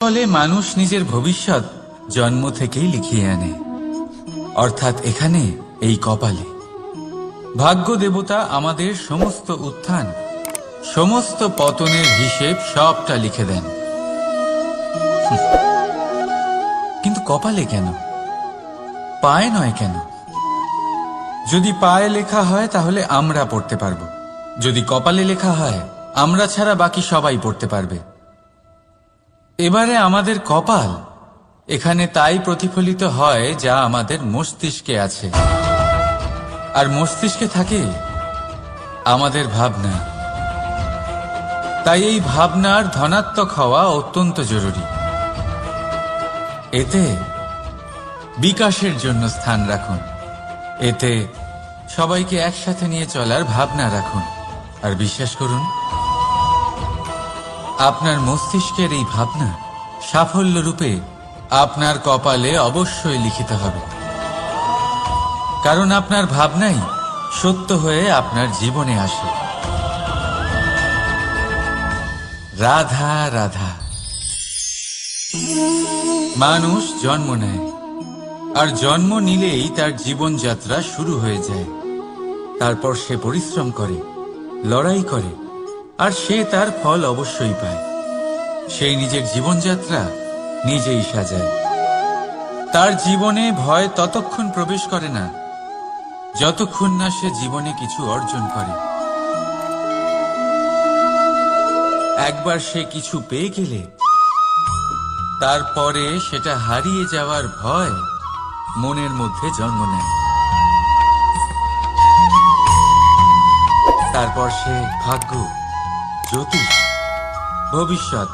ফলে মানুষ নিজের ভবিষ্যৎ জন্ম থেকেই লিখিয়ে আনে, অর্থাৎ এখানে এই কপালে। ভাগ্য দেবতা আমাদের সমস্ত উত্থান, সমস্ত পতনের হিসেব সবটা লিখে দেন। কিন্তু কপালে কেন, পায়ে নয় কেন? যদি পায়ে লেখা হয় তাহলে আমরা পড়তে পারবো, যদি কপালে লেখা হয় আমরা ছাড়া বাকি সবাই পড়তে পারবে। এবারে আমাদের কপাল এখানে তাই প্রতিফলিত হয় যা আমাদের মস্তিষ্কে আছে, আর মস্তিষ্কে থাকে আমাদের ভাবনা। তাই এই ভাবনার ধনাত্মক হওয়া অত্যন্ত জরুরি। এতে বিকাশের জন্য স্থান রাখুন, এতে সবাইকে একসাথে নিয়ে চলার ভাবনা রাখুন, আর বিশ্বাস করুন আপনার মস্তিষ্কের এই ভাবনা সাফল্য রূপে আপনার কপালে অবশ্যই লিখিত হবে, কারণ আপনার ভাবনাই সত্য হয়ে আপনার জীবনে আসে। রাধা রাধা। মানুষ জন্ম নেয়, আর জন্ম নিলেই তার জীবনযাত্রা শুরু হয়ে যায়। তারপর সে পরিশ্রম করে, লড়াই করে, আর সে তার ফল অবশ্যই পায়। সেই নিজের জীবনযাত্রা নিজেই সাজায়। তার জীবনে ভয় ততক্ষণ প্রবেশ করে না যতক্ষণ না সে জীবনে কিছু অর্জন করে। একবার সে কিছু পেয়ে গেলে তারপরে সেটা হারিয়ে যাওয়ার ভয় মনের মধ্যে জন্ম নেয়। তারপর সে ভাগ্য, জ্যোতিষ, ভবিষ্যৎ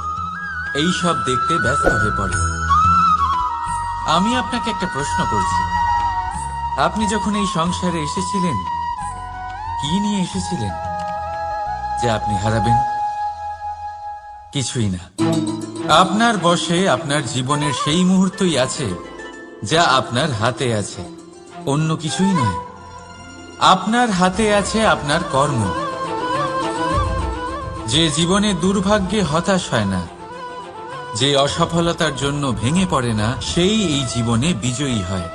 এই সব দেখতে ব্যস্ত হয়ে পড়ে। আমি আপনাকে একটা প্রশ্ন করছি, আপনি যখন এই সংসারে এসেছিলেন কি নিয়ে এসেছিলেন যে আপনি হারাবেন? কিছুই না। আপনার বশে আপনার জীবনের সেই মুহূর্তই আছে যা আপনার হাতে আছে, অন্য কিছুই নয়। আপনার হাতে আছে আপনার কর্ম। যে জীবনে দুর্ভাগ্যে হতাশ হয় না, যে অসফলতার জন্য ভেঙে পড়ে না, সেই এই জীবনে বিজয়ী হয়।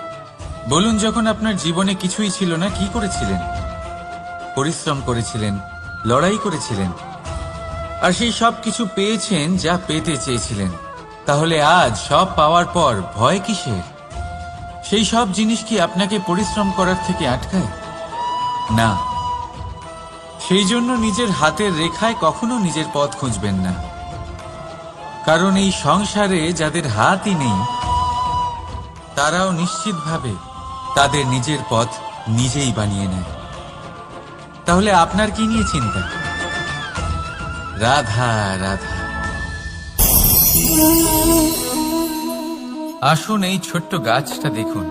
বলুন, যখন আপনার জীবনে কিছুই ছিল না কি করেছিলেন? পরিশ্রম করেছিলেন, লড়াই করেছিলেন, আর সেই সব কিছু পেয়েছেন যা পেতে চেয়েছিলেন। তাহলে আজ সব পাওয়ার পর ভয় কিসের? সেই সব জিনিস কি আপনাকে পরিশ্রম করার থেকে আটকায়? না। সেই জন্য নিজের হাতের রেখায় কখনো নিজের পথ খুঁজবেন না, কারণ এই সংসারে যাদের হাতই নেই তারাও নিশ্চিতভাবে তাদের নিজের পথ নিজেই বানিয়ে নেয়। তাহলে আপনার কি নিয়ে চিন্তা? রাধা রাধা। আসুন এই ছোট্ট গাছটা দেখুন।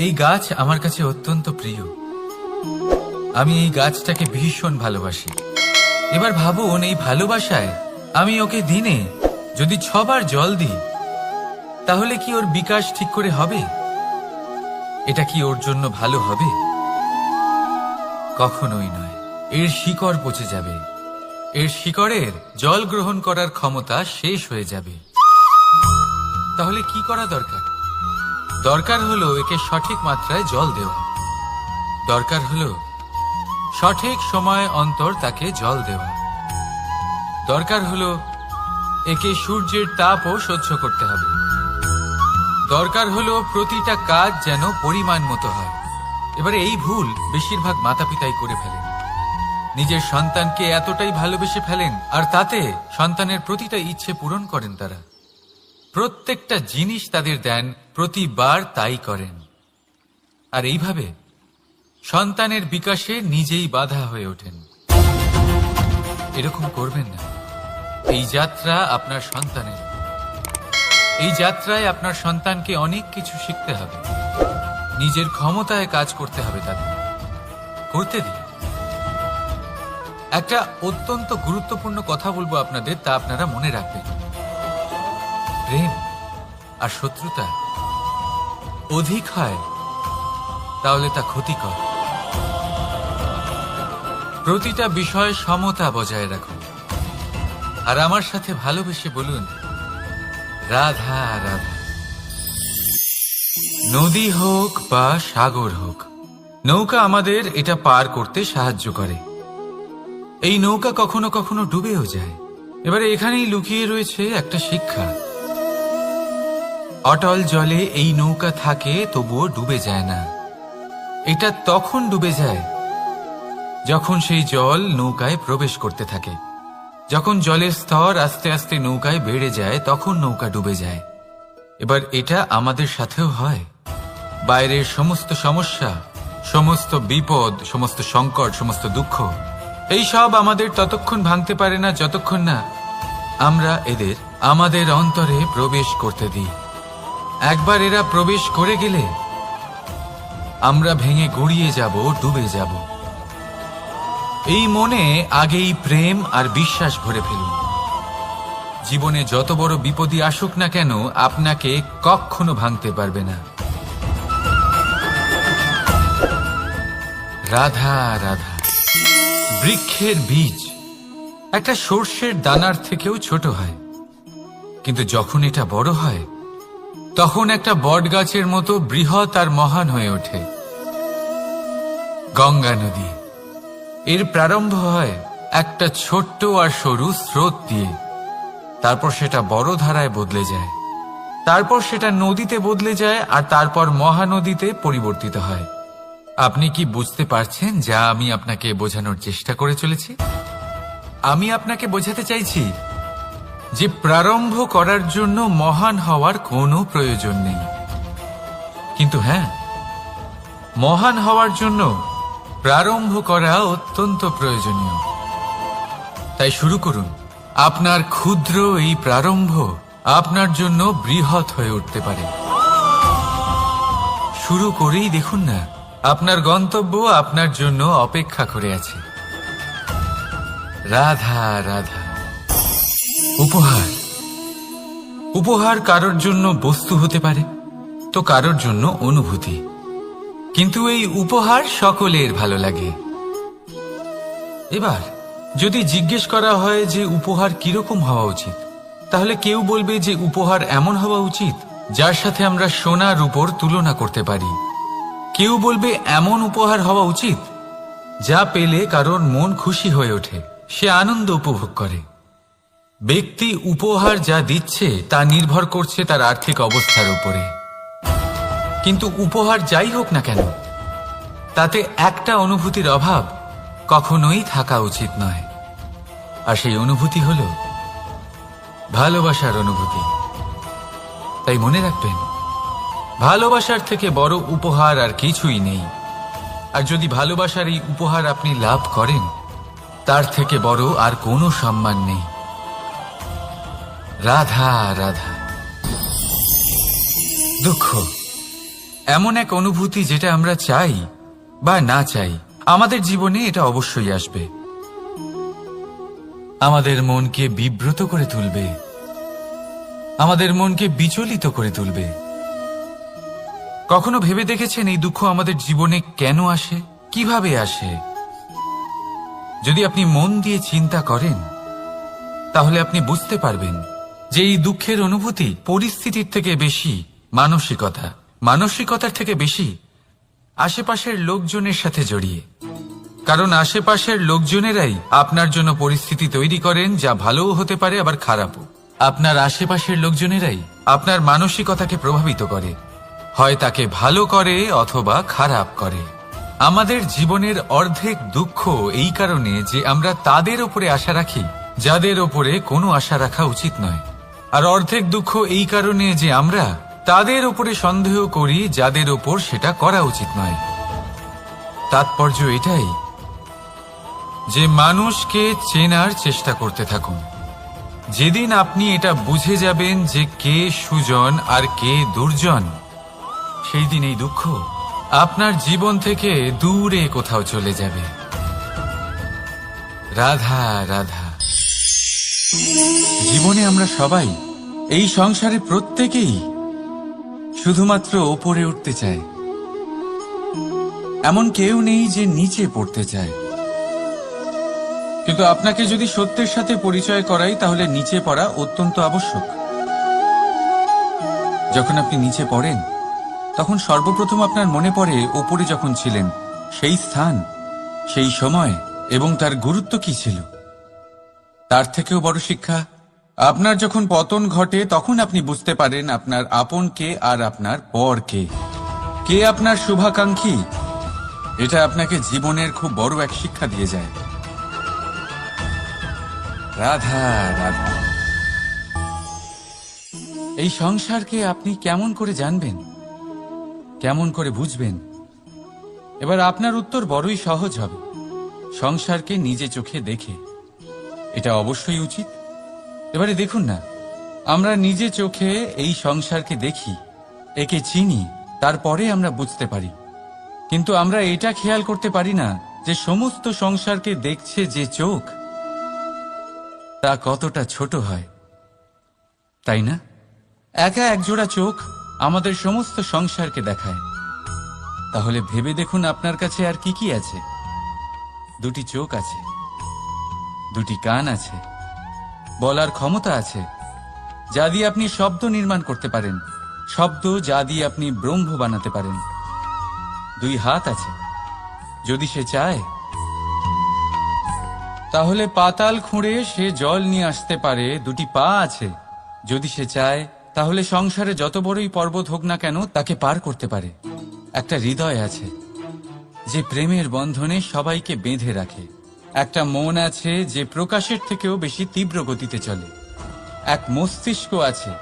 এই গাছ আমার কাছে অত্যন্ত প্রিয়। আমি এই গাছটাকে ভীষণ ভালোবাসি। এবার ভাবুন, এই ভালোবাসায় আমি ওকে দিনে যদি 6 বার জল দিই, তাহলে কি ওর বিকাশ ঠিক করে হবে? এটা কি ওর জন্য ভালো হবে? কখনোই নয়। এর শিকড় পচে যাবে, এর শিকড়ের জল গ্রহণ করার ক্ষমতা শেষ হয়ে যাবে। তাহলে কি করা দরকার? দরকার হলো একে সঠিক মাত্রায় জল দেওয়া। দরকার হলো সঠিক সময় অন্তর তাকে জল দেওয়া। দরকার হলো একে সূর্যের তাপও সহ্য করতে হবে। দরকার হলো প্রতিটা কাজ যেন পরিমাণ মতো হয়। এবারে এই ভুল বেশিরভাগ মাতাপিতাই করে ফেলেন। নিজের সন্তানকে এতটাই ভালোবেসে ফেলেন, আর তাতে সন্তানের প্রতিটা ইচ্ছে পূরণ করেন। তারা প্রত্যেকটা জিনিস তাদের দেন, প্রতিবার তাই করেন, আর এইভাবে সন্তানের বিকাশে নিজেই বাধা হয়ে ওঠেন। এরকম করবেন না। এই যাত্রা আপনার সন্তানের। এই যাত্রায় আপনার সন্তানকে অনেক কিছু শিখতে হবে। নিজের ক্ষমতায় কাজ করতে হবে, তাদের করতে দিন। একটা অত্যন্ত গুরুত্বপূর্ণ কথা বলবো আপনাদের, তা আপনারা মনে রাখবেন। প্রেম আর শত্রুতা অধিক হয় তাহলে তা ক্ষতিকর। প্রতিটা বিষয়ে সমতা বজায় রাখুন, আর আমার সাথে ভালোবেসে বলুন, রাধা রাধা। নদী হোক বা সাগর হোক, নৌকা আমাদের এটা পার করতে সাহায্য করে। এই নৌকা কখনো কখনো ডুবেও যায়। এবারে এখানেই লুকিয়ে রয়েছে একটা শিক্ষা। অটল জলে এই নৌকা থাকে, তবুও ডুবে যায় না। এটা তখন ডুবে যায় যখন সেই জল নৌকায় প্রবেশ করতে থাকে। যখন জলের স্তর আস্তে আস্তে নৌকায় বেড়ে যায়, তখন নৌকা ডুবে যায়। এবার এটা আমাদের সাথেও হয়। বাইরের সমস্ত সমস্যা, সমস্ত বিপদ, সমস্ত সংকট, সমস্ত দুঃখ, এই সব আমাদের ততক্ষণ ভাঙতে পারে না যতক্ষণ না আমরা এদের আমাদের অন্তরে প্রবেশ করতে দিই। একবার এরা প্রবেশ করে গেলে আমরা ভেঙে গড়িয়ে যাব, ডুবে যাব। এই মনে আগেই প্রেম আর বিশ্বাস ভরে ফেলুন। জীবনে যত বড় বিপদই আসুক না কেন, আপনাকে কখনো ভাঙতে পারবে না। রাধা রাধা। বৃক্ষের বীজ একটা সর্ষের দানার থেকেও ছোট হয়, কিন্তু যখন এটা বড় হয় তখন একটা বট গাছের মতো বৃহৎ আর মহান হয়ে ওঠে। গঙ্গা নদী, এর প্রারম্ভ হয় একটা ছোট্ট আর সরু স্রোত দিয়ে, তারপর সেটা বড় ধারায় বদলে যায়, তারপর সেটা নদীতে বদলে যায়, আর তারপর মহানদীতে পরিবর্তিত হয়। আপনি কি বুঝতে পারছেন যা আমি আপনাকে বোঝানোর চেষ্টা করে চলেছি? আমি আপনাকে বোঝাতে চাইছি যে প্রারম্ভ করার জন্য মহান হওয়ার কোনো প্রয়োজন নেই, কিন্তু হ্যাঁ, মহান হওয়ার জন্য প্রারম্ভ করা অত্যন্ত প্রয়োজনীয়। তাই শুরু করুন। আপনার ক্ষুদ্র এই প্রারম্ভ আপনার জন্য বৃহৎ হয়ে উঠতে পারে। শুরু করেই দেখুন না, আপনার গন্তব্য আপনার জন্য অপেক্ষা করে আছে। রাধা রাধা। উপহার, উপহার কারোর জন্য বস্তু হতে পারে, তো কারোর জন্য অনুভূতি। কিন্তু এই উপহার সকলের ভালো লাগে। এবার যদি জিজ্ঞেস করা হয় যে উপহার কিরকম হওয়া উচিত, তাহলে কেউ বলবে যে উপহার এমন হওয়া উচিত যার সাথে আমরা সোনা রূপোর তুলনা করতে পারি। কেউ বলবে এমন উপহার হওয়া উচিত যা পেলে কারোর মন খুশি হয়ে ওঠে, সে আনন্দ উপভোগ করে। ব্যক্তি উপহার যা দিচ্ছে তা নির্ভর করছে তার আর্থিক অবস্থার উপরে। কিন্তু উপহার যাই হোক না কেন, তাতে একটা অনুভূতির অভাব কখনোই থাকা উচিত নয়, আর সেই অনুভূতি হল ভালোবাসার অনুভূতি। তাই মনে রাখবেন, ভালোবাসার থেকে বড় উপহার আর কিছুই নেই। আর যদি ভালোবাসার এই উপহার আপনি লাভ করেন, তার থেকে বড় আর কোনো সম্মান নেই। রাধা রাধা। দুঃখ এমন এক অনুভূতি যেটা আমরা চাই বা না চাই, আমাদের জীবনে এটা অবশ্যই আসবে। আমাদের মনকে বিব্রত করে তুলবে, আমাদের মনকে বিচলিত করে তুলবে। কখনো ভেবে দেখেছেন এই দুঃখ আমাদের জীবনে কেন আসে, কিভাবে আসে? যদি আপনি মন দিয়ে চিন্তা করেন, তাহলে আপনি বুঝতে পারবেন যে এই দুঃখের অনুভূতি পরিস্থিতির থেকে বেশি মানসিকতার থেকে বেশি আশেপাশের লোকজনের সাথে জড়িয়ে। কারণ আশেপাশের লোকজনেরাই আপনার জন্য পরিস্থিতি তৈরি করেন, যা ভালোও হতে পারে আবার খারাপও। আপনার আশেপাশের লোকজনেরাই আপনার মানসিকতাকে প্রভাবিত করে, হয় তাকে ভালো করে অথবা খারাপ করে। আমাদের জীবনের অর্ধেক দুঃখ এই কারণে যে আমরা তাদের উপরে আশা রাখি যাদের ওপরে কোনো আশা রাখা উচিত নয়, আর অর্ধেক দুঃখ এই কারণে যে আমরা তাদের উপরে সন্দেহ করি যাদের ওপর সেটা করা উচিত নয়। তাৎপর্য এটাই যে মানুষকে চেনার চেষ্টা করতে থাকুন। যেদিন আপনি এটা বুঝে যাবেন যে কে সুজন আর কে দুর্জন, সেই দিন এই দুঃখ আপনার জীবন থেকে দূরে কোথাও চলে যাবে। রাধা রাধা। জীবনে আমরা সবাই, এই সংসারে প্রত্যেকেই শুধুমাত্র ওপরে উঠতে চায়। এমন কেউ নেই যে নিচে পড়তে চায়। কিন্তু আপনাকে যদি সত্যের সাথে পরিচয় করাই, তাহলে নিচে পড়া অত্যন্ত আবশ্যক। যখন আপনি নিচে পড়েন তখন সর্বপ্রথম আপনার মনে পড়ে ওপরে যখন ছিলেন সেই স্থান, সেই সময় এবং তার গুরুত্ব কি ছিল। তার থেকেও বড় শিক্ষা, আপনার যখন পতন ঘটে তখন আপনি বুঝতে পারেন আপনার আপন কে আর আপনার পর কে, কে আপনার শুভাকাঙ্ক্ষী। এটা আপনাকে জীবনের খুব বড় এক শিক্ষা দিয়ে যায়। রাধা রাধা। এই সংসারকে আপনি কেমন করে জানবেন, কেমন করে বুঝবেন? এবার আপনার উত্তর বড়ই সহজ হবে, সংসারকে নিজে চোখে দেখে। এটা অবশ্যই উচিত। এবারে দেখুন না, আমরা নিজে চোখে এই সংসারকে দেখি, একে চিনি, তারপরে আমরা বুঝতে পারি। কিন্তু আমরা এটা খেয়াল করতে পারি না যে সমস্ত সংসারকে দেখছে যে চোখ, তা কতটা ছোট হয়, তাই না? একা একজোড়া চোখ আমাদের সমস্ত সংসারকে দেখায়। তাহলে ভেবে দেখুন আপনার কাছে আর কি কি আছে। দুটি চোখ আছে, দুটি কান আছে, বলার ক্ষমতা আছে, যা দিয়ে আপনি শব্দ নির্মাণ করতে পারেন, শব্দ যা দিয়ে আপনি ব্রহ্ম বানাতে পারেন। দুই হাত আছে, যদি সে চায় তাহলে পাতাল খুঁড়ে সে জল নিয়ে আসতে পারে। দুটি পা আছে, যদি সে চায় তাহলে সংসারে যত বড়ই পর্বত হোক না কেন তাকে পার করতে পারে। একটা হৃদয় আছে যে প্রেমের বন্ধনে সবাইকে বেঁধে রাখে। একটা মন আছে যে প্রকাশের থেকেও বেশি তীব্র গতিতে চলে। এক মস্তিষ্ক আছে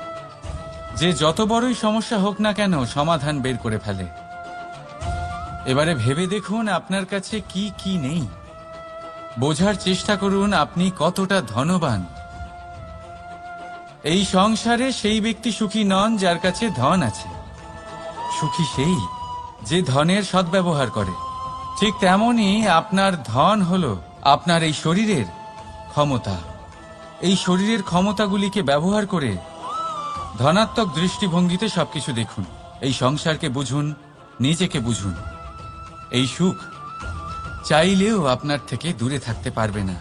যে যত বড়ই সমস্যা হোক না কেন সমাধান বের করে ফেলে। এবারে ভেবে দেখুন আপনার কাছে কি কি নেই। বোঝার চেষ্টা করুন আপনি কতটা ধনবান। এই সংসারে সেই ব্যক্তি সুখী নন যার কাছে ধন আছে, সুখী সেই যে ধনের সদ্ব্যবহার করে। ঠিক তেমনি আপনার ধন হলো আপনার এই শরীরের ক্ষমতা। এই শরীরের ক্ষমতাগুলিকে ব্যবহার করে ধনাত্মক দৃষ্টিভঙ্গিতে সবকিছু দেখুন। এই সংসারকে বুঝুন, নিজেকে বুঝুন। এই সুখ চাইলেও আপনার থেকে দূরে থাকতে পারবে না।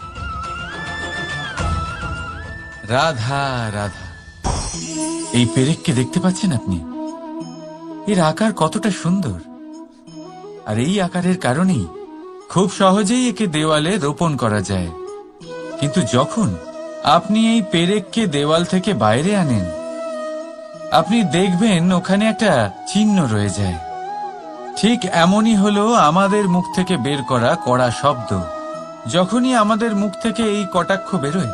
রাধা রাধা। এই পেরেককে দেখতে পাচ্ছেন আপনি? এর আকার কতটা সুন্দর, আর এই আকারের কারণেই খুব সহজেই একে দেওয়ালে রোপণ করা যায়। কিন্তু যখন আপনি এই পেরেককে দেওয়াল থেকে বাইরে আনেন, আপনি দেখবেন ওখানে একটা চিহ্ন রয়ে যায়। ঠিক এমনই হলো আমাদের মুখ থেকে বের করা কড়া শব্দ। যখনই আমাদের মুখ থেকে এই কটাক্ষ বেরোয়,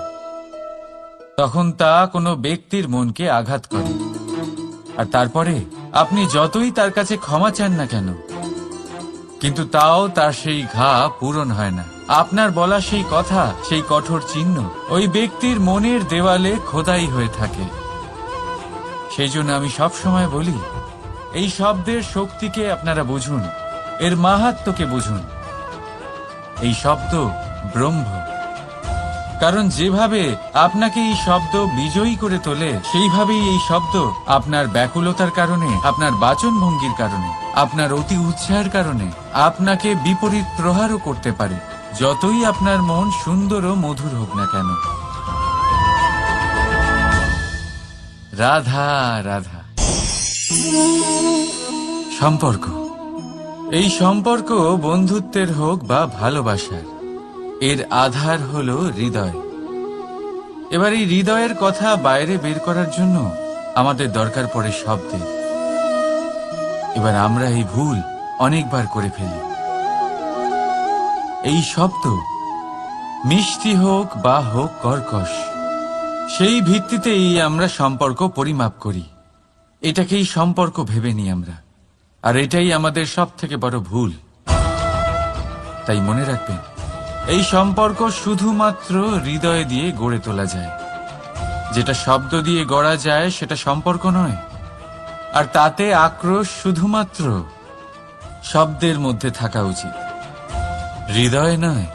তখন তা কোনো ব্যক্তির মনকে আঘাত করে। আর তারপরে আপনি যতই তার কাছে ক্ষমা চান না কেন, কিন্তু তাও তার সেই ঘা পূরণ হয় না। আপনার বলা সেই কথা, সেই কঠোর চিহ্ন ওই ব্যক্তির মনের দেওয়ালে খোদাই হয়ে থাকে। সেই জন্য আমি সব সময় বলি, এই শব্দের শক্তিকে আপনারা বুঝুন, এর মাহাত্ম্যকে বুঝুন। এই শব্দ ব্রহ্ম। কারণ যেভাবে আপনাকে এই শব্দ বিজয়ী করে তোলে, সেইভাবেই এই শব্দ আপনার ব্যাকুলতার কারণে, আপনার বাচন ভঙ্গির কারণে, আপনার অতি উৎসাহের কারণে আপনাকে বিপরীত প্রহারও করতে পারে, যতই আপনার মন সুন্দর ও মধুর হোক না কেন। রাধা রাধা। সম্পর্ক, এই সম্পর্ক বন্ধুত্বের হোক বা ভালোবাসার, এর আধার হলো হৃদয়। এবার এই হৃদয়ের কথা বাইরে বের করার জন্য আমাদের দরকার পড়ে শব্দের। এবার আমরা এই ভুল অনেকবার করে ফেলি। এই শব্দ মিষ্টি হোক বা হোক কর্কশ, সেই ভিত্তিতেই আমরা সম্পর্ক পরিমাপ করি। এটাকেই সম্পর্ক ভেবে নিই আমরা, আর এটাই আমাদের সব থেকে বড় ভুল। তাই মনে রাখবেন, এই সম্পর্ক শুধুমাত্র হৃদয় দিয়ে গড়ে তোলা যায়। যেটা শব্দ দিয়ে গড়া যায় সেটা সম্পর্ক নয়। আর তাতে আক্রোশ শুধুমাত্র শব্দের মধ্যে থাকা উচিত, হৃদয় নয়।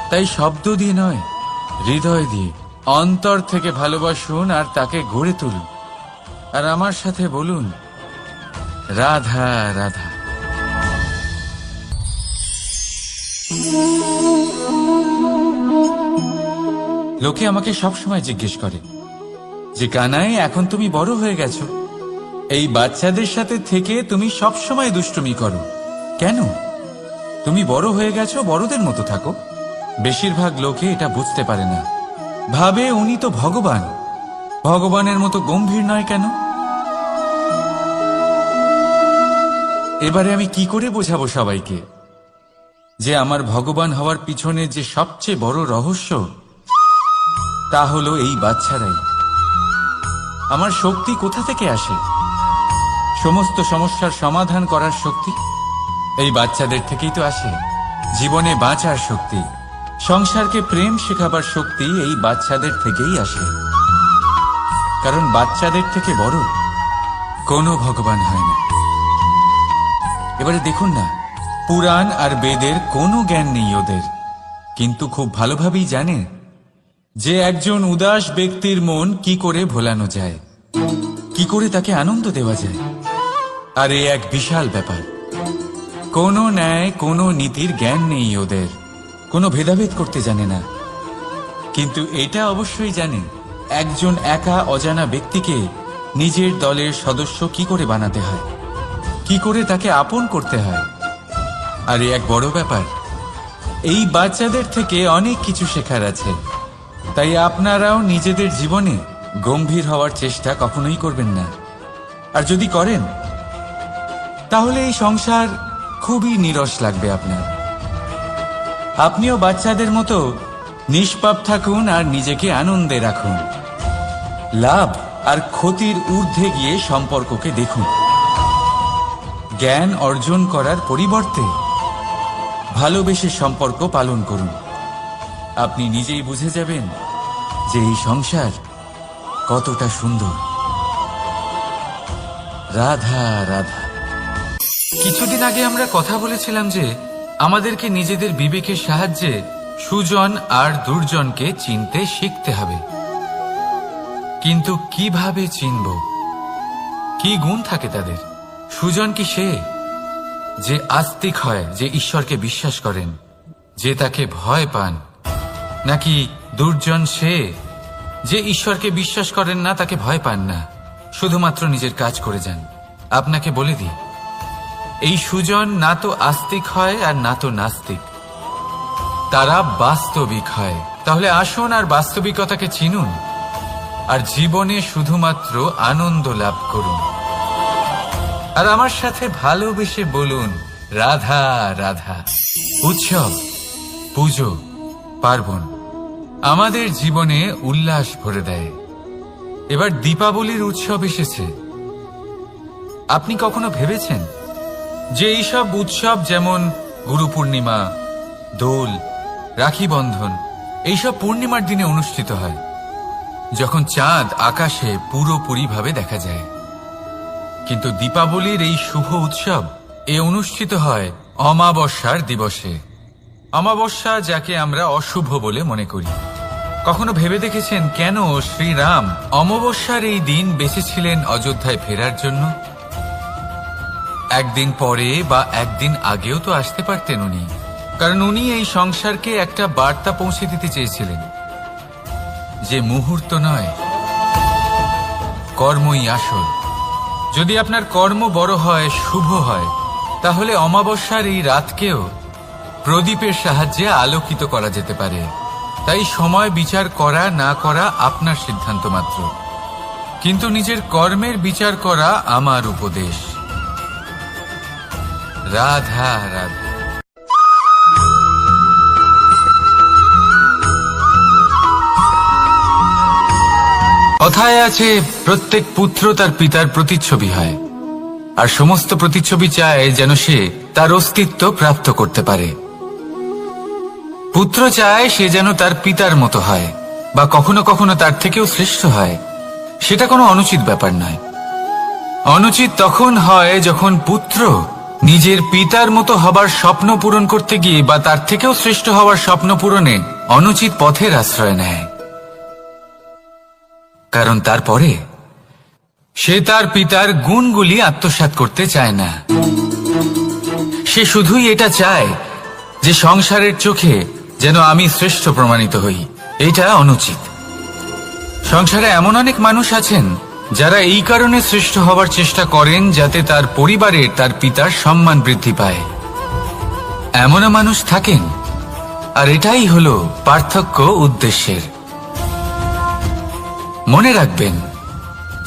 তাই শব্দ দিয়ে নয়, হৃদয় দিয়ে অন্তর থেকে ভালোবাসুন আর তাকে গড়ে তুলুন। আর আমার সাথে বলুন, রাধা রাধা। লোকে আমাকে সব সময় জিজ্ঞেস করে যে কানাই, এখন তুমি বড় হয়ে গেছো, এই বাচ্চাদের সাথে থেকে তুমি সব সময় দুষ্টুমি করো কেন? তুমি বড় হয়ে গেছো, বড়দের মতো থাকো। বেশিরভাগ লোকে এটা বুঝতে পারে না, ভাবে উনি তো ভগবান, ভগবানের মতো গম্ভীর নয় কেন? এবারে আমি কি করে বোঝাবো সবাইকে যে আমার ভগবান হওয়ার পিছনে যে সবচেয়ে বড় রহস্য, তা হলো এই বাচ্চারাই। আমার শক্তি কোথা থেকে আসে? সমস্ত সমস্যার সমাধান করার শক্তি এই বাচ্চাদের থেকেই তো আসে। জীবনে বাঁচার শক্তি, সংসারকে প্রেম শেখাবার শক্তি এই বাচ্চাদের থেকেই আসে। কারণ বাচ্চাদের থেকে বড় কোনো ভগবান হয় না। এবারে দেখুন না, পুরাণ আর বেদের কোনো জ্ঞান নেই ওদের, কিন্তু খুব ভালোভাবেই জানে যে একজন উদাস ব্যক্তির মন কি করে ভোলানো যায়, কি করে তাকে আনন্দ দেওয়া যায়। আর এ এক বিশাল ব্যাপার। কোনো ন্যায়, কোনো নীতির জ্ঞান নেই ওদের, কোনো ভেদাভেদ করতে জানে না। কিন্তু এটা অবশ্যই জানে একজন একা অজানা ব্যক্তিকে নিজের দলের সদস্য কি করে বানাতে হয়, কি করে তাকে আপন করতে হয়। আর এ এক বড় ব্যাপার। এই বাচ্চাদের থেকে অনেক কিছু শেখার আছে। তাই আপনারাও নিজেদের জীবনে গম্ভীর হওয়ার চেষ্টা কখনোই করবেন না। আর যদি করেন তাহলে এই সংসার খুবই নীরস লাগবে আপনার। আপনিও বাচ্চাদের মতো নিষ্পাপ থাকুন আর নিজেকে আনন্দে রাখুন। লাভ আর ক্ষতির ঊর্ধ্বে গিয়ে সম্পর্ককে দেখুন। জ্ঞান অর্জন করার পরিবর্তে ভালোবেসে সম্পর্ক পালন করুন। আপনি নিজেই বুঝে যাবেন যে এই সংসার কতটা সুন্দর। রাধা রাধা। কিছুদিন আগে আমরা কথা বলেছিলাম যে আমাদেরকে নিজেদের বিবেকের সাহায্যে সুজন আর দুর্জনকে চিনতে শিখতে হবে। কিন্তু কিভাবে চিনব? কি গুণ থাকে তাদের? সুজন কি সে যে আস্তিক হয়, যে ঈশ্বরকে বিশ্বাস করেন, যে তাকে ভয় পান? নাকি দুর্জন সে যে ঈশ্বরকে বিশ্বাস করেন না, তাকে ভয় পান না, শুধুমাত্র নিজের কাজ করে যান? আপনাকে বলে দিই, এই সুজন না তো আস্তিক হয় আর না তো নাস্তিক, তারা বাস্তবিক হয়। তাহলে আসুন আর বাস্তবিকতাকে চিনুন আর জীবনে শুধুমাত্র আনন্দ লাভ করুন। আর আমার সাথে ভালোবেসে বলুন রাধা রাধা। উৎসব, পুজো, পার্বণ আমাদের জীবনে উল্লাস ভরে দেয়। এবার দীপাবলির উৎসব এসেছে। আপনি কখনো ভেবেছেন যে এইসব উৎসব যেমন গুরু পূর্ণিমা, দোল, রাখি বন্ধন এইসব পূর্ণিমার দিনে অনুষ্ঠিত হয়, যখন চাঁদ আকাশে পুরোপুরিভাবে দেখা যায়। কিন্তু দীপাবলির এই শুভ উৎসব অনুষ্ঠিত হয় অমাবস্যার দিবসে। অমাবস্যা যাকে আমরা অশুভ বলে মনে করি। কখনো ভেবে দেখেছেন কেন শ্রীরাম অমাবস্যার এই দিন বেঁচেছিলেন অযোধ্যায় ফেরার জন্য? একদিন পরে বা একদিন আগেও তো আসতে পারতেন উনি, কারণ উনি এই সংসারকে একটা বার্তা পৌঁছে দিতে চেয়েছিলেন যে মুহূর্ত নয়, কর্মই আসল। যদি আপনার কর্ম বড় হয়, শুভ হয়, তাহলে অমাবস্যার এই রাতকেও প্রদীপের সাহায্যে আলোকিত করা যেতে পারে। তাই সময় বিচার করা না করা আপনার সিদ্ধান্ত মাত্র, কিন্তু নিজের কর্মের বিচার করা আমার উপদেশ। রাধা রাধা। কথায় আছে প্রত্যেক পুত্র তার পিতার প্রতিচ্ছবি হয়, আর সমস্ত প্রতিচ্ছবি চায় যেন সে তার অস্তিত্ব প্রাপ্ত করতে পারে। পুত্র চায় সে যেন তার পিতার মতো হয়, বা কখনো কখনো তার থেকেও শ্রেষ্ঠ হয়। সেটা কোনো অনুচিত ব্যাপার নয়। অনুচিত তখন হয় যখন পুত্র নিজের পিতার মতো হবার স্বপ্ন পূরণ করতে গিয়ে বা তার থেকেও শ্রেষ্ঠ হওয়ার স্বপ্ন পূরণে অনুচিত পথের আশ্রয় নেয়। কারণ তারপরে সে তার পিতার গুণগুলি আত্মসাৎ করতে চায় না। সে শুধুই এটা চায় যে সংসারের চোখে যেন আমি শ্রেষ্ঠ প্রমাণিত হই। এটা অনুচিত। সংসারে এমন অনেক মানুষ আছেন যারা এই কারণে শ্রেষ্ঠ হবার চেষ্টা করেন যাতে তার পরিবারের তার পিতার সম্মান বৃদ্ধি পায়। এমনও মানুষ থাকেন, আর এটাই হলো পার্থক্য উদ্দেশ্যের। মনে রাখবেন,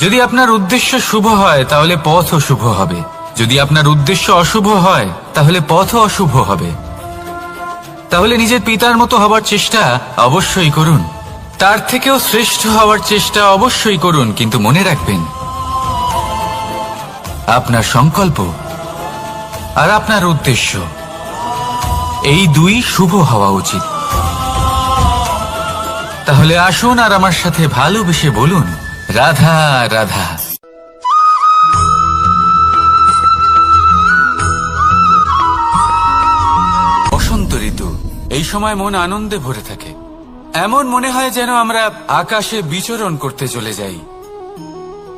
যদি আপনার উদ্দেশ্য শুভ হয় তাহলে পথও শুভ হবে, যদি আপনার উদ্দেশ্য অশুভ হয় তাহলে পথও অশুভ হবে। তাহলে নিজের পিতার মতো হবার চেষ্টা অবশ্যই করুন, তার থেকেও শ্রেষ্ঠ হওয়ার চেষ্টা অবশ্যই করুন, কিন্তু মনে রাখবেন আপনার সংকল্প আর আপনার উদ্দেশ্য এই দুই শুভ হওয়া উচিত। তাহলে আসুন আর আমার সাথে ভালোবেসে বলুন, রাধা রাধা। বসন্ত ঋতু, এই সময় মন আনন্দে ভরে থাকে। এমন মনে হয় যেন আমরা আকাশে বিচরণ করতে চলে যাই,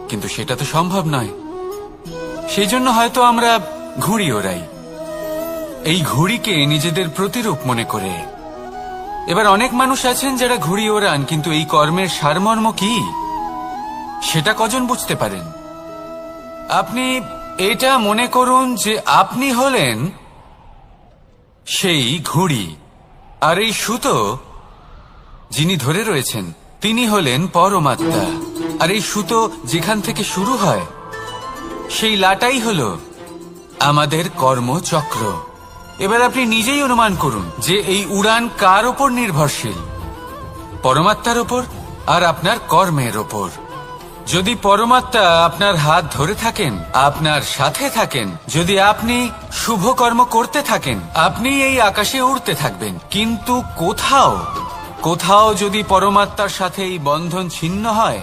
কিন্তু সেটা তো সম্ভব নয়। সেই জন্য হয়তো আমরা ঘুড়ি ওড়াই, এই ঘুড়িকে নিজেদের প্রতিরূপ মনে করে। এবার অনেক মানুষ আছেন যারা ঘুড়ি ওড়ান, কিন্তু এই কর্মের সারমর্ম কি সেটা কজন বুঝতে পারেন? আপনি এটা মনে করুন যে আপনি হলেন সেই ঘুড়ি, আর এই সুতো যিনি ধরে রয়েছেন তিনি হলেন পরমাত্মা। আর এই সুতো যেখান থেকে শুরু হয় সেই লাটাই হলো আমাদের কর্মচক্র। এবার আপনি নিজেই অনুমান করুন যে এই উড়ান কার ওপর নির্ভরশীল, পরমাত্মার ওপর আর আপনার কর্মের ওপর। যদি পরমাত্মা আপনার হাত ধরে থাকেন, আপনার সাথে থাকেন, যদি আপনি শুভ কর্ম করতে থাকেন, আপনি এই আকাশে উড়তে থাকবেন। কিন্তু কোথাও কোথাও যদি পরমাত্মার সাথে এই বন্ধন ছিন্ন হয়,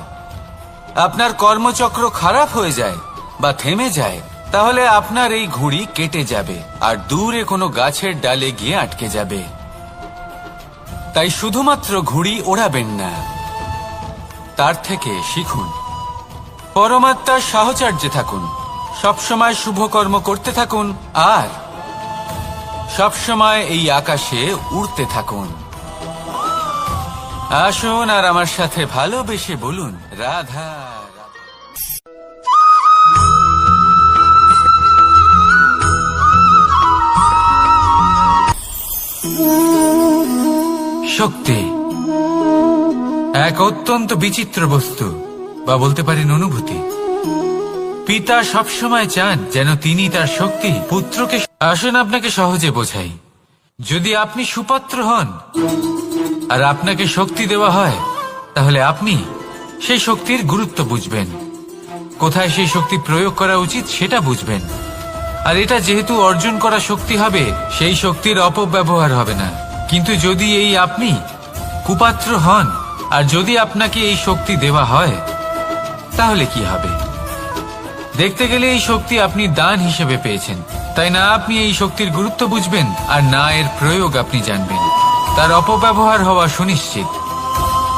আপনার কর্মচক্র খারাপ হয়ে যায় বা থেমে যায়, তাহলে আপনার এই ঘুড়ি কেটে যাবে আর দূরে কোনো গাছের ডালে গিয়ে আটকে যাবে। তাই শুধুমাত্র ঘুড়ি ওড়াবেন না, তার থেকে শিখুন, পরমাত্মার সাহচর্যে থাকুন, সবসময় শুভ কর্ম করতে থাকুন আর সবসময় এই আকাশে উড়তে থাকুন। আসুন আর আমার সাথে ভালোবেসে বলুন, রাধা রাধা। শক্তি এক অত্যন্ত বিচিত্র বস্তু, বা বলতে পারেন অনুভূতি। পিতা সবসময় চান যেন তিনি তার শক্তি পুত্রকে। আসুন আপনাকে সহজে বোঝাই, যদি আপনি সুপাত্র হন আর আপনাকে শক্তি দেওয়া হয়, তাহলে আপনি সেই শক্তির গুরুত্ব বুঝবেন, কোথায় সেই শক্তি প্রয়োগ করা উচিত সেটা বুঝবেন। আর এটা যেহেতু অর্জন করা শক্তি হবে, সেই শক্তির অপব্যবহার হবে না। কিন্তু যদি এই আপনি কুপাত্র হন আর যদি আপনাকে এই শক্তি দেওয়া হয়, তাহলে কি হবে? দেখতে গেলে এই শক্তি আপনি দান হিসেবে পেয়েছেন, তাই না আপনি এই শক্তির গুরুত্ব বুঝবেন আর না এর প্রয়োগ আপনি জানবেন। তার অপব্যবহার হওয়া সুনিশ্চিত।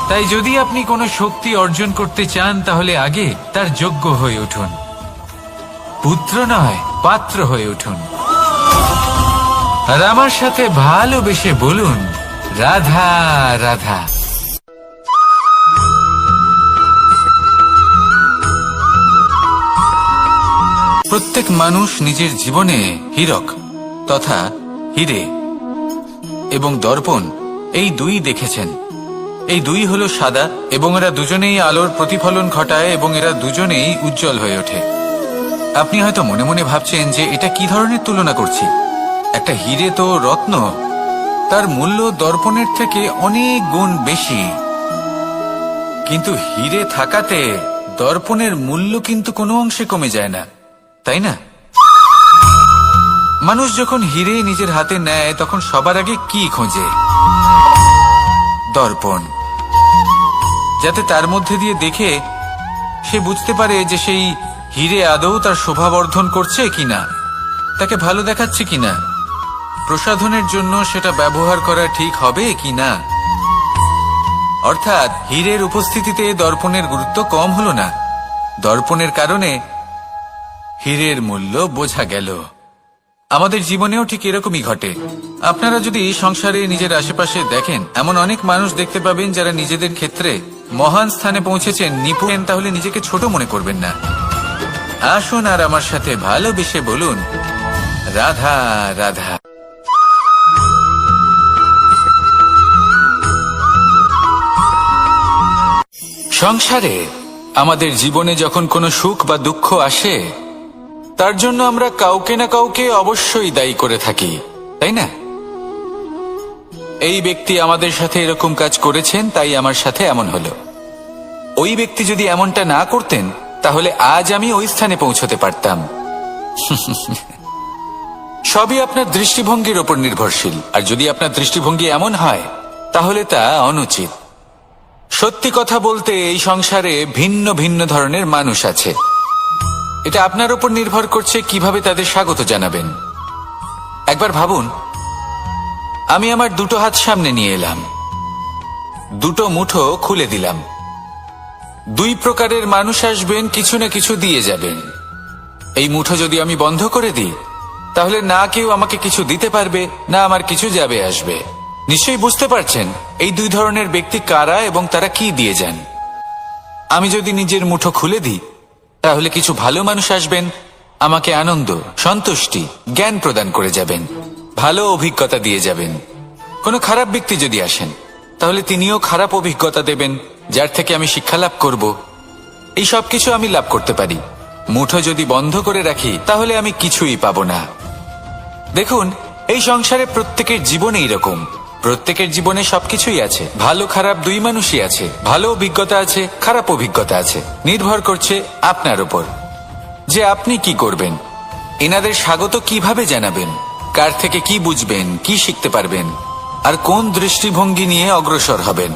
তাই যদি আপনি কোনো শক্তি অর্জন করতে চান, তাহলে আগে তার যোগ্য হয়ে উঠুন, পুত্র নয় পাত্র হয়ে উঠুন। আর আমার সাথে ভালোবেসে বলুন, রাধা রাধা। প্রত্যেক মানুষ নিজের জীবনে হীরক তথা হিরে এবং দর্পণ এই দুই দেখেছেন। এই দুই হলো সাদা এবং এরা দুজনেই আলোর প্রতিফলন ঘটায় এবং এরা দুজনেই উজ্জ্বল হয়ে ওঠে। আপনি হয়তো মনে মনে ভাবছেন যে এটা কি ধরনের তুলনা করছি। একটা হিরে তো রত্ন, তার মূল্য দর্পণের থেকে অনেক গুণ বেশি। কিন্তু হিরে থাকাতে দর্পণের মূল্য কিন্তু কোনো অংশে কমে যায় না, তাই না? মানুষ যখন হিরে নিজের হাতে নেয় তখন সবার আগে কি খোঁজে? দর্পণ, যাতে তার মধ্যে দিয়ে দেখে সে বুঝতে পারে যে সেই হিরে আদৌ তার শোভাবর্ধন করছে কিনা, তাকে ভালো দেখাচ্ছে কিনা, প্রসাধনের জন্য সেটা ব্যবহার করা ঠিক হবে কিনা। অর্থাৎ হীরের উপস্থিতিতে দর্পণের গুরুত্ব কম হলো না, দর্পণের কারণে হীরের মূল্য বোঝা গেল। আমাদের জীবনেও ঠিক এরকমই ঘটে। আপনারা যদি সংসারে নিজের আশেপাশে দেখেন, এমন অনেক মানুষ দেখতে পাবেন যারা নিজেদের ক্ষেত্রে মহান স্থানে পৌঁছেছেন, নিপুণ, তাহলে নিজেকে ছোট মনে করবেন না। আসুন আর আমার সাথে ভালোবেসে বলুন, রাধা রাধা। সংসারে আমাদের জীবনে যখন কোনো সুখ বা দুঃখ আসে, তার জন্য আমরা কাউকে না কাউকে অবশ্যই দায়ী করে থাকি, তাই না? এই ব্যক্তি আমাদের সাথে এরকম কাজ করেছেন, তাই আমার সাথে এমন হলো। ওই ব্যক্তি যদি এমনটা না করতেন, তাহলে আজ আমি ওই স্থানে পৌঁছতে পারতাম। সবই আপনার দৃষ্টিভঙ্গির ওপর নির্ভরশীল, আর যদি আপনার দৃষ্টিভঙ্গি এমন হয়, তাহলে তা অনুচিত। সত্যি কথা বলতে, এই সংসারে ভিন্ন ভিন্ন ধরনের মানুষ আছে। এটা আপনার উপর নির্ভর করছে কিভাবে তাদের স্বাগত জানাবেন। একবার ভাবুন, আমি আমার দুটো হাত সামনে নিয়ে এলাম, দুটো মুঠো খুলে দিলাম। দুই প্রকারের মানুষ আসবেন, কিছু না কিছু দিয়ে যাবেন। এই মুঠো যদি আমি বন্ধ করে দিই, তাহলে না কেউ আমাকে কিছু দিতে পারবে, না আমার কিছু যাবে আসবে। নিশ্চয়ই বুঝতে পারছেন এই দুই ধরনের ব্যক্তি কারা এবং তারা কি দিয়ে যান। আমি যদি নিজের মুঠো খুলে দিই, তাহলে কিছু ভালো মানুষ আসবেন, আমাকে আনন্দ, সন্তুষ্টি, জ্ঞান প্রদান করে যাবেন, ভালো অভিজ্ঞতা দিয়ে যাবেন। কোনো খারাপ ব্যক্তি যদি আসেন, তাহলে তিনিও খারাপ অভিজ্ঞতা দেবেন, যার থেকে আমি শিক্ষা লাভ করব। এই সব কিছু আমি লাভ করতে পারি। মুঠো যদি বন্ধ করে রাখি, তাহলে আমি কিছুই পাবো না। দেখুন, এই সংসারে প্রত্যেকের জীবনে এইরকম। প্রত্যেকের জীবনে সবকিছুই আছে, ভালো খারাপ দুই মানুষই আছে। ভালো অভিজ্ঞতা আছে, খারাপ অভিজ্ঞতা আছে। নির্ভর করছে আপনার উপর যে আপনি কি করবেন, এনাদের স্বাগত কিভাবে জানাবেন, কার থেকে কি বুঝবেন, কি শিখতে পারবেন, আর কোন দৃষ্টিভঙ্গি নিয়ে অগ্রসর হবেন।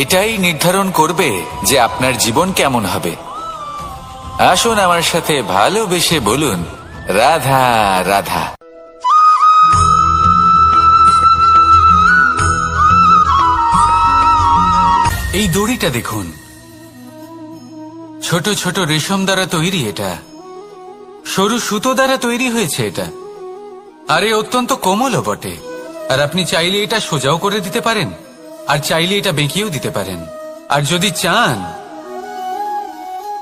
এটাই নির্ধারণ করবে যে আপনার জীবন কেমন হবে। আসুন আমার সাথে ভালোবেসে বলুন, রাধা রাধা। এই দড়িটা দেখুন, ছোট ছোট রেশম দ্বারা তৈরি। এটা সরু সুতো দ্বারা তৈরি হয়েছে। এটা আরে অত্যন্ত কোমলও বটে। আর আপনি চাইলে এটা সোজাও করে দিতে পারেন, আর চাইলে এটা বেঁকিয়েও দিতে পারেন। আর যদি চান,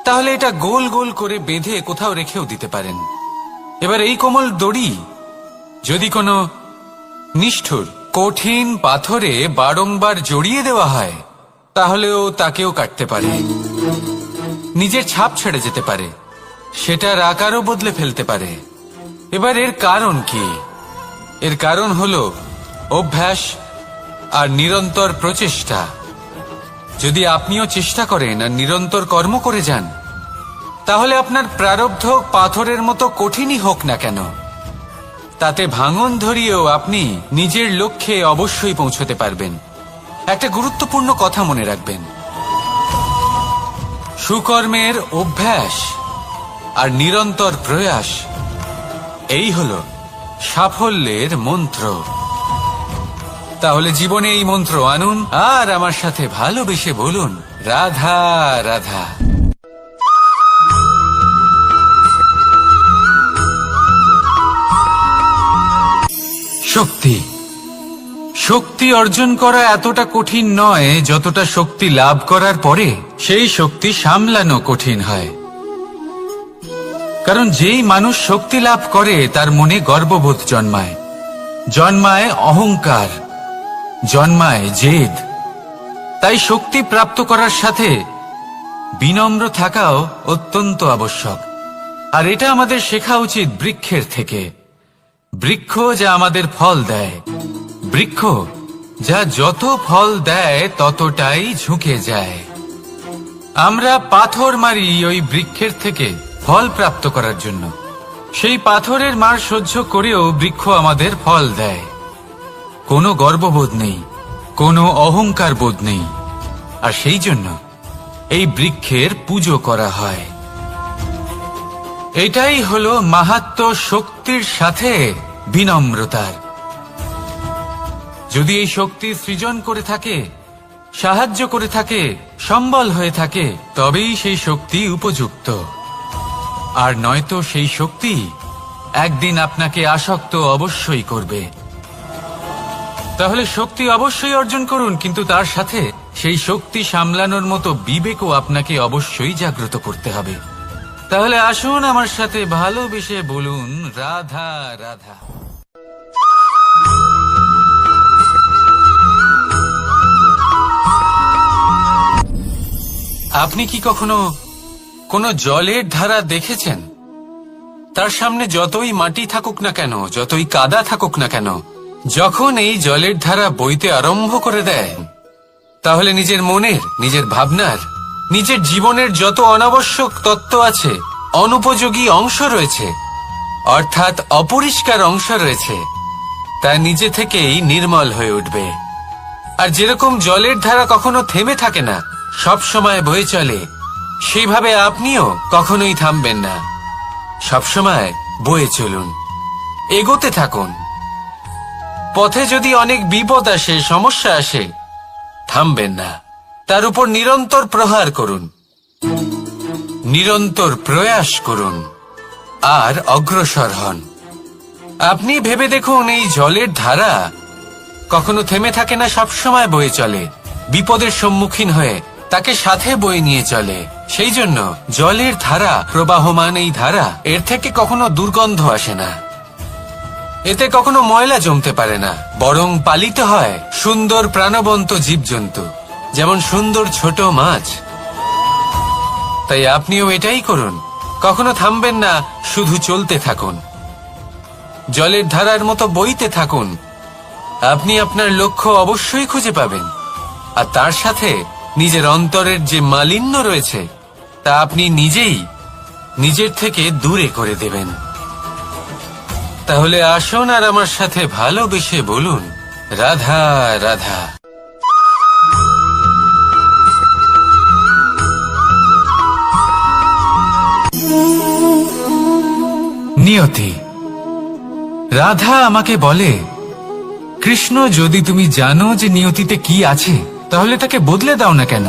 তাহলে এটা গোল গোল করে বেঁধে কোথাও রেখেও দিতে পারেন। এবার এই কোমল দড়ি যদি কোনো নিষ্ঠুর কঠিন পাথরে বারংবার জড়িয়ে দেওয়া হয়, তাহলেও তাকেও কাটতে পারে, নিজের ছাপ ছেড়ে যেতে পারে, সেটার আকারও বদলে ফেলতে পারে। এবার এর কারণ কি? এর কারণ হলো অভ্যাস আর নিরন্তর প্রচেষ্টা। যদি আপনিও চেষ্টা করেন আর নিরন্তর কর্ম করে যান, তাহলে আপনার প্রারব্ধ পাথরের মতো কঠিনই হোক না কেন, তাতে ভাঙন ধরিয়েও আপনি নিজের লক্ষ্যে অবশ্যই পৌঁছতে পারবেন। একটা গুরুত্বপূর্ণ কথা মনে রাখবেন, সুকর্মের অভ্যাস আর নিরন্তর প্রয়াস, এই হলো সাফল্যের মন্ত্র। তাহলে জীবনে এই মন্ত্র আনুন আর আমার সাথে ভালোবেসে বলুন, রাধা রাধা। শক্তি শক্তি অর্জন করা এতটা কঠিন নয় যতটা শক্তি লাভ করার পরে সেই শক্তি সামলানো কঠিন হয়। কারণ যেই মানুষ শক্তি লাভ করে, তার মনে গর্ববোধ জন্মায়, জন্মায় অহংকার, জন্মায় জেদ। তাই শক্তি প্রাপ্ত করার সাথে বিনম্র থাকাও অত্যন্ত আবশ্যক। আর এটা আমাদের শেখা উচিত বৃক্ষের থেকে। বৃক্ষ যা আমাদের ফল দেয়, বৃক্ষ যা যত ফল দেয় ততটাই ঝুঁকে যায়। আমরা পাথর মারি ওই বৃক্ষের থেকে ফল প্রাপ্ত করার জন্য। সেই পাথরের মার সহ্য করেও বৃক্ষ আমাদের ফল দেয়। কোনো গর্ববোধ নেই, কোনো অহংকার বোধ নেই। আর সেই জন্য এই বৃক্ষের পুজো করা হয়। এটাই হলো মাহাত্ম্য শক্তির সাথে বিনম্রতার। যদি এই শক্তি সৃজন করে থাকে, সাহায্য করে থাকে, সম্বল হয়ে থাকে, তবেই সেই শক্তি উপযুক্ত। আর নয়তো সেই শক্তি একদিন আপনাকে আসক্ত অবশ্যই করবে। তাহলে শক্তি অবশ্যই অর্জন করুন, কিন্তু তার সাথে সেই শক্তি সামলানোর মতো বিবেকও আপনাকে অবশ্যই জাগ্রত করতে হবে। তাহলে আসুন আমার সাথে ভালোবেসে বলুন, রাধা রাধা। আপনি কি কখনো কোনো জলের ধারা দেখেছেন? তার সামনে যতই মাটি থাকুক না কেন, যতই কাদা থাকুক না কেন, যখন এই জলের ধারা বইতে আরম্ভ করে দেয়, তাহলে নিজের মনের, নিজের ভাবনার, নিজের জীবনের যত অনাবশ্যক তত্ত্ব আছে, অনুপযোগী অংশ রয়েছে, অর্থাৎ অপরিষ্কার অংশ রয়েছে, তা নিজে থেকেই নির্মল হয়ে উঠবে। আর যেরকম জলের ধারা কখনো থেমে থাকে না, সব সময় বয়ে চলে, সেইভাবে আপনিও কখনোই থামবেন না। সবসময় বয়ে চলুন, এগোতে থাকুন। পথে যদি অনেক বিপদ আসে, সমস্যা আসে, থামবেন না, তার উপর নিরন্তর প্রহার করুন, নিরন্তর প্রয়াস করুন আর অগ্রসর হন। আপনি ভেবে দেখুন, এই জলের ধারা কখনো থেমে থাকে না, সবসময় বয়ে চলে, বিপদের সম্মুখীন হয়ে তাকে সাথে বয়ে নিয়ে চলে। সেই জন্য জলের ধারা, প্রবাহমান এই ধারা, এর থেকে কখনো দুর্গন্ধ আসে না, এতে কখনো ময়লা জমতে পারে না, বরং পালিত হয় সুন্দর প্রাণবন্ত জীবজন্তু, যেমন সুন্দর ছোট মাছ। তাই আপনিও এটাই করুন, কখনো থামবেন না, শুধু চলতে থাকুন, জলের ধারার মতো বইতে থাকুন। আপনি আপনার লক্ষ্য অবশ্যই খুঁজে পাবেন, আর তার সাথে নিজের অন্তরের যে মালিন্য রয়েছে, তা আপনি নিজেই নিজের থেকে দূরে করে দেবেন। তাহলে আসুন আর আমার সাথে ভালোবেসে বলুন, রাধা রাধা। নিয়তি। রাধা আমাকে বলে, কৃষ্ণ, যদি তুমি জানো যে নিয়তিতে কি আছে, তাহলে তাকে বদলে দাও না কেন?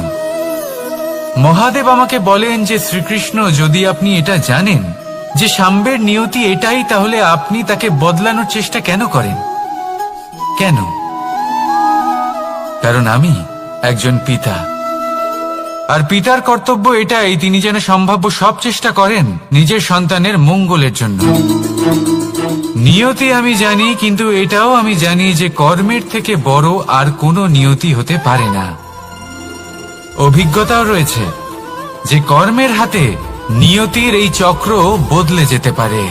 মহাদেব আমাকে বলেন যে, শ্রীকৃষ্ণ, যদি আপনি এটা জানেন যে সাম্বের নিয়তি এটাই, তাহলে আপনি তাকে বদলানোর চেষ্টা কেন করেন? কেন? কারণ আমি একজন পিতা, আর পিতার কর্তব্য এটাই, তিনি যেন সম্ভাব্য সব চেষ্টা করেন নিজের সন্তানের মঙ্গলের জন্য। নিয়তি আমি জানি, কিন্তু এটাও আমি জানি যে কর্মের থেকে বড় আর কোনো নিয়তি হতে পারে না। অভিজ্ঞতাও রয়েছে যে কর্মের হাতে নিয়তির এই চক্র বদলে যেতে পারে।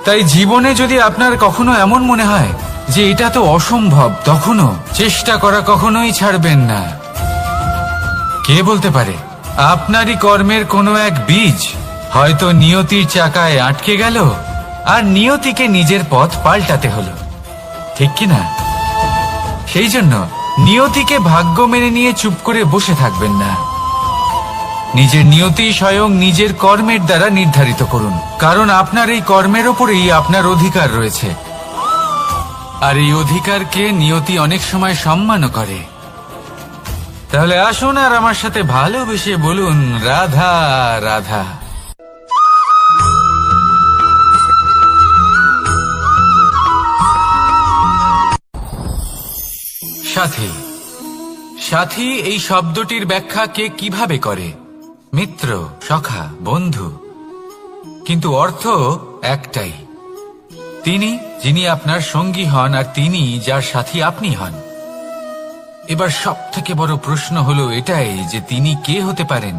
তাই জীবনে যদি আপনার কখনো এমন মনে হয় যে এটা তো অসম্ভব, তখনও চেষ্টা করা কখনোই ছাড়বেন না। কে বলতে পারে আপনারই কর্মের কোনো এক বীজ হয়তো নিয়তির চাকায় আটকে গেল, আর নিয়তিকে নিজের পথ পাল্টাতে হলো, ঠিক কিনা? সেই জন্য নিয়তিকে ভাগ্য মেনে নিয়ে চুপ করে বসে থাকবেন না। নিজের নিয়তি স্বয়ং নিজের কর্মের দ্বারা নির্ধারিত করুন, কারণ আপনার এই কর্মের ওপরেই আপনার অধিকার রয়েছে, আর এই অধিকারকে নিয়তি অনেক সময় সম্মানও করে। তাহলে আসুন আর আমার সাথে ভালোবেসে বলুন, রাধা রাধা। সাথী। সাথী এই শব্দটির ব্যাখ্যা কে কিভাবে করে? মিত্র, সখা, বন্ধু। কিন্তু অর্থ একটাই, তিনি যিনি আপনার সঙ্গী হন, আর তিনি যার সাথী আপনি হন। এবার সব থেকে বড় প্রশ্ন হলো এটাই যে তিনি কে হতে পারেন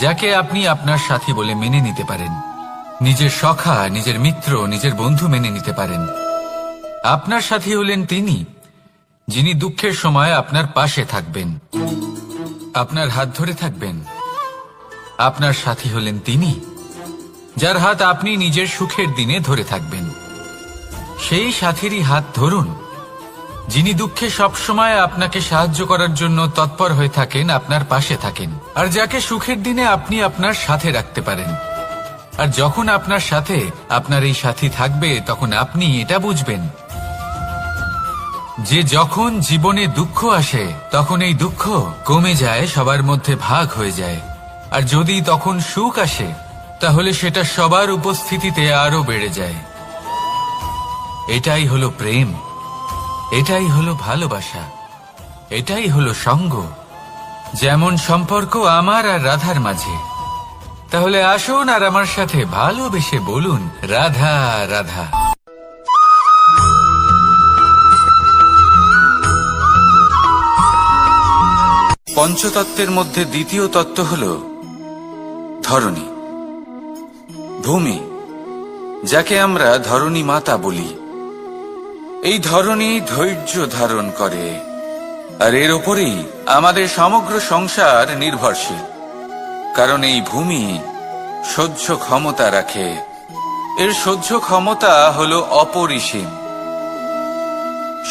যাকে আপনি আপনার সাথী বলে মেনে নিতে পারেন, নিজের সখা, নিজের মিত্র, নিজের বন্ধু মেনে নিতে পারেন। আপনার সাথী হলেন তিনি যিনি দুঃখের সময় আপনার পাশে থাকবেন, আপনার হাত ধরে থাকবেন। আপনার সাথী হলেন তিনি যার হাত আপনি নিজের সুখের দিনে ধরে থাকবেন। সেই সাথীরই হাত ধরুন যিনি দুঃখে সবসময় আপনাকে সাহায্য করার জন্য তৎপর হয়ে থাকেন, আপনার পাশে থাকেন, আর যাকে সুখের দিনে আপনি আপনার সাথে রাখতে পারেন। আর যখন আপনার সাথে আপনার এই সাথী থাকবে, তখন আপনি এটা বুঝবেন যে যখন জীবনে দুঃখ আসে, তখন এই দুঃখ কমে যায়, সবার মধ্যে ভাগ হয়ে যায়। আর যদি তখন সুখ আসে, তাহলে সেটা সবার উপস্থিতিতে আরো বেড়ে যায়। এটাই হলো প্রেম, এটাই হলো ভালোবাসা, এটাই হলো সঙ্গ, যেমন সম্পর্ক আমার আর রাধার মাঝে। তাহলে আসুন আর আমার সাথে ভালোবেসে বলুন, রাধা রাধা। পঞ্চতত্ত্বের মধ্যে দ্বিতীয় তত্ত্ব হল ধরণী, ভূমি, যাকে আমরা ধরণী মাতা বলি। এই ধরণী ধৈর্য ধারণ করে, আর এর ওপরেই আমাদের সমগ্র সংসার নির্ভরশীল। কারণ এই ভূমি সহ্য ক্ষমতা রাখে, এর সহ্য ক্ষমতা হল অপরিসীম।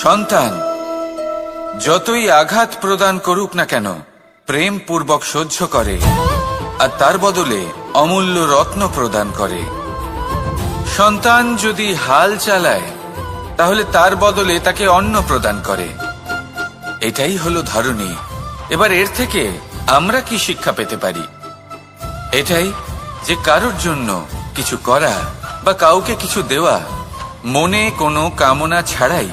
সন্তান যতই আঘাত প্রদান করুক না কেন, প্রেম পূর্বক সহ্য করে, আর তার বদলে অমূল্য রত্ন প্রদান করে। সন্তান যদি হাল চালায়, তাহলে তার বদলে তাকে অন্ন প্রদান করে। এটাই হলো ধরণী। এবার এর থেকে আমরা কি শিক্ষা পেতে পারি? এটাই যে কারোর জন্য কিছু করা বা কাউকে কিছু দেওয়া মনে কোনো কামনা ছাড়াই।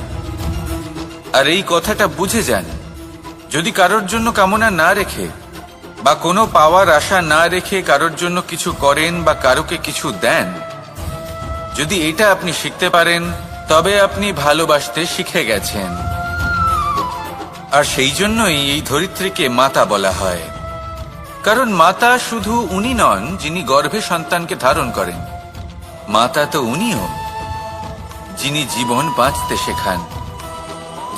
আর এই কথাটা বুঝে যান, যদি কারোর জন্য কামনা না রেখে বা কোনো পাওয়ার আশা না রেখে কারোর জন্য কিছু করেন বা কারোকে কিছু দেন, যদি এটা আপনি শিখতে পারেন, তবে আপনি ভালোবাসতে শিখে গেছেন। আর সেই জন্যই এই ধরিত্রীকে মাতা বলা হয়। কারণ মাতা শুধু উনি নন যিনি গর্ভে সন্তানকে ধারণ করেন, মাতা তো উনিও যিনি জীবন বাঁচতে শেখান,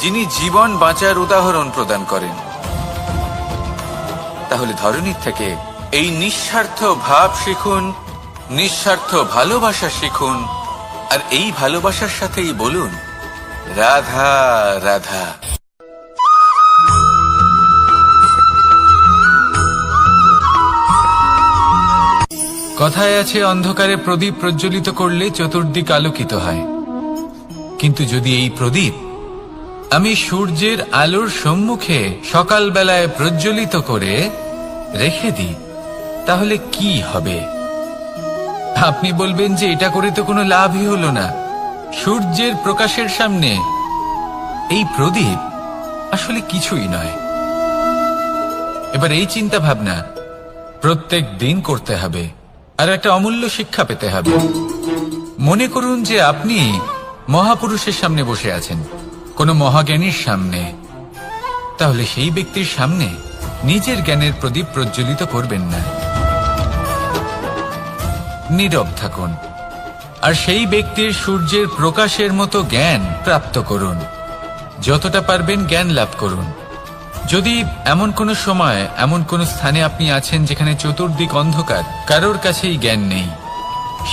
যিনি জীবন বাঁচার উদাহরণ প্রদান করেন। তাহলে ধরণীর থেকে এই নিঃস্বার্থ ভাব শিখুন, নিঃস্বার্থ ভালোবাসা শিখুন, আর এই ভালোবাসার সাথেই বলুন, রাধা রাধা। কথায় আছে, অন্ধকারে প্রদীপ প্রজ্বলিত করলে চতুর্দিক আলোকিত হয়। কিন্তু যদি এই প্রদীপ আমি সূর্যের আলোর সম্মুখে সকালবেলায় প্রজ্বলিত করে রেখে দিই, তাহলে কি হবে? আপনি বলবেন যে এটা করে তো কোনো লাভই হলো না। সূর্যের প্রকাশের সামনে এই প্রদীপ আসলে কিছুই নয়। এবার এই চিন্তা ভাবনা প্রত্যেক দিন করতে হবে, আর একটা অমূল্য শিক্ষা পেতে হবে। মনে করুন যে আপনি মহাপুরুষের সামনে বসে আছেন, কোনো মহাজ্ঞানীর সামনে। তাহলে সেই ব্যক্তির সামনে নিজের জ্ঞানের প্রদীপ প্রজ্বলিত করবেন না, নীরব থাকুন, আর সেই ব্যক্তির সূর্যের প্রকাশের মতো জ্ঞান প্রাপ্ত করুন। যতটা পারবেন জ্ঞান লাভ করুন। যদি এমন কোনো সময়, এমন কোনো স্থানে আপনি আছেন যেখানে চতুর্দিক অন্ধকার, কারোর কাছেই জ্ঞান নেই,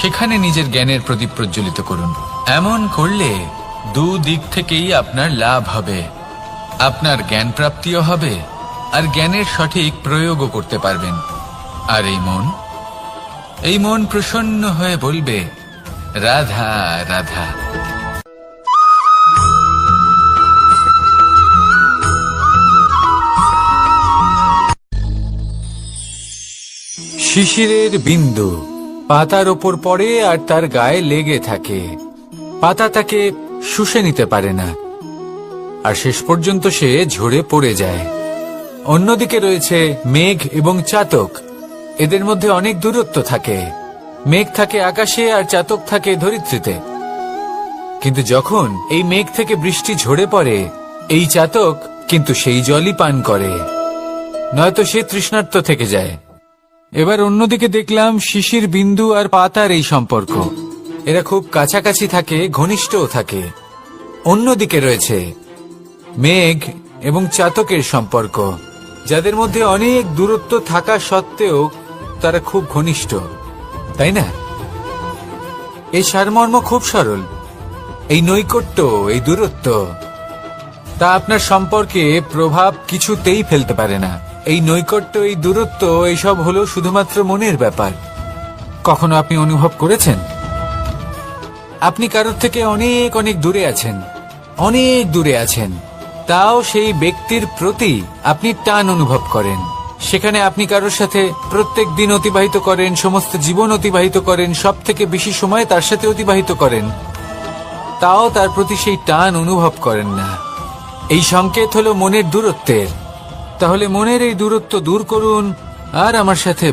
সেখানে নিজের জ্ঞানের প্রদীপ প্রজ্বলিত করুন। এমন করলে দুদিক থেকেই আপনার লাভ হবে। আপনার জ্ঞান প্রাপ্তিও হবে, আর জ্ঞানের সঠিক প্রয়োগও করতে পারবেন। আর এই মন প্রসন্ন হয়ে বলবে, রাধা রাধা। শিশিরের বিন্দু পাতার ওপর পড়ে আর তার গায়ে লেগে থাকে। পাতা তাকে শুষে নিতে পারে না, আর শেষ পর্যন্ত সে ঝরে পড়ে যায়। অন্যদিকে রয়েছে মেঘ এবং চাতক। এদের মধ্যে অনেক দূরত্ব থাকে। মেঘ থাকে আকাশে আর চাতক থাকে ধরিত্রীতে। কিন্তু যখন এই মেঘ থেকে বৃষ্টি ঝরে পড়ে, এই চাতক কিন্তু সেই জলই পান করে, নয়তো সে তৃষ্ণার্ত থেকে যায়। এবার অন্যদিকে দেখলাম শিশির বিন্দু আর পাতার এই সম্পর্ক। এরা খুব কাছাকাছি থাকে, ঘনিষ্ঠও থাকে। অন্যদিকে রয়েছে মেঘ এবং চাতকের সম্পর্ক, যাদের মধ্যে অনেক দূরত্ব থাকা সত্ত্বেও তারা খুব ঘনিষ্ঠ, তাই না? এই সারমর্ম খুব সরল। এই নৈকট্য, এই দূরত্ব, তা আপনার সম্পর্কে প্রভাব কিছুতেই ফেলতে পারে না। এই নৈকট্য, এই দূরত্ব, এইসব হলো শুধুমাত্র মনের ব্যাপার। কখনো আপনি অনুভব করেছেন আপনি কারোর থেকে অনেক অনেক দূরে আছেন, অনেক দূরে আছেন, তাও সেই ব্যক্তির প্রতি আপনি টান অনুভব করেন। সেখানে আপনি কারোর সাথে প্রত্যেক দিন অতিবাহিত করেন, সমস্ত জীবন অতিবাহিত করেন, সব থেকে বেশি সময় তার সাথে অতিবাহিত করেন, তাও তার প্রতি সেই টান অনুভব করেন না। এই সংকেত হলো মনের দূরত্বের। তাহলে মনের এই দূরত্ব দূর করুন আর আমার সাথে